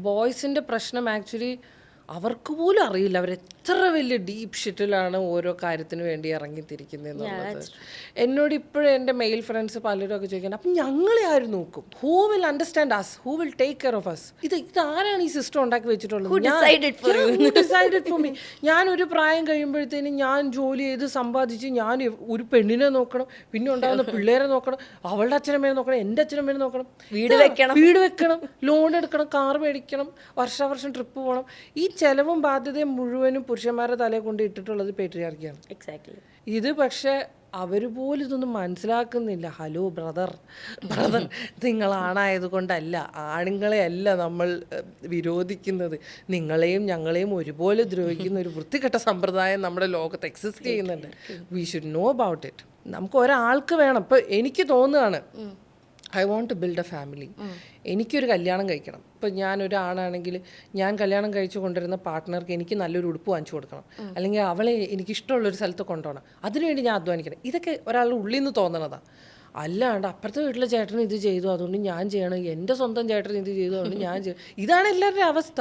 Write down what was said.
ബോയ്സിൻ്റെ പ്രശ്നം ആക്ച്വലി അവർക്ക് പോലും അറിയില്ല അവരെത്ര വലിയ ഡീപ്പ് ഷിറ്റിലാണ് ഓരോ കാര്യത്തിന് വേണ്ടി ഇറങ്ങിത്തിരിക്കുന്നതെന്നുള്ളത്. എന്നോട് ഇപ്പോഴും എൻ്റെ മെയിൽ ഫ്രണ്ട്സ് പലരും ഒക്കെ ചോദിക്കുന്നത് അപ്പം ഞങ്ങളെ ആരും നോക്കും, who will understand us, who will take care of us, ഇതാരാണ് ഈ സിസ്റ്റം ഉണ്ടാക്കി വെച്ചിട്ടുള്ളത്, ഞാനൊരു പ്രായം കഴിയുമ്പോഴത്തേനും ഞാൻ ജോലി ചെയ്ത് സമ്പാദിച്ച് ഞാൻ ഒരു പെണ്ണിനെ നോക്കണം, പിന്നെ ഉണ്ടാകുന്ന പിള്ളേരെ നോക്കണം, അവളുടെ അച്ഛനമ്മേനെ നോക്കണം, എൻ്റെ അച്ഛനമ്മേനെ നോക്കണം, വീട് വെക്കണം, ലോൺ എടുക്കണം, കാർ മേടിക്കണം, വർഷാവർഷം ട്രിപ്പ് പോകണം. ഈ ചെലവും ബാധ്യതയും മുഴുവനും പുരുഷന്മാരുടെ തലയെ കൊണ്ട് ഇട്ടിട്ടുള്ളത് പേട്രിയാർക്കിയാണ്. എക്സാക്ട്ലി. ഇത് പക്ഷേ അവർ പോലും ഇതൊന്നും മനസ്സിലാക്കുന്നില്ല. ഹലോ ബ്രദർ, നിങ്ങളാണായത് കൊണ്ടല്ല, ആണുങ്ങളെ അല്ല നമ്മൾ വിരോധിക്കുന്നത്, നിങ്ങളെയും ഞങ്ങളെയും ഒരുപോലെ ദ്രോഹിക്കുന്ന ഒരു വൃത്തികെട്ട സമ്പ്രദായം നമ്മുടെ ലോകത്ത് എക്സിസ്റ്റ് ചെയ്യുന്നുണ്ട്. We should know about it. നമുക്ക് ഒരാൾക്ക് വേണം. ഇപ്പം എനിക്ക് തോന്നുകയാണ് I want to build a family. എനിക്കൊരു കല്യാണം കഴിക്കണം. ഇപ്പം ഞാനൊരാണാണെങ്കിൽ ഞാൻ കല്യാണം കഴിച്ചു കൊണ്ടുവരുന്ന പാർട്ട്ണർക്ക് എനിക്ക് നല്ലൊരു ഉടുപ്പ് വാങ്ങിച്ചു കൊടുക്കണം, അല്ലെങ്കിൽ അവളെ എനിക്കിഷ്ടമുള്ളൊരു സ്ഥലത്ത് കൊണ്ടുപോകണം, അതിനുവേണ്ടി ഞാൻ അധ്വാനിക്കണം. ഇതൊക്കെ ഒരാളുടെ ഉള്ളിൽ നിന്ന് തോന്നണതാണ്. അല്ലാണ്ട് അപ്പുറത്തെ വീട്ടിലെ ചേട്ടൻ ഇത് ചെയ്തു അതുകൊണ്ട് ഞാൻ ചെയ്യണം, എൻ്റെ സ്വന്തം ചേട്ടൻ ഇത് ചെയ്തു അതുകൊണ്ട് ഞാൻ ചെയ്യണം. ഇതാണ് എല്ലാവരുടെയും അവസ്ഥ.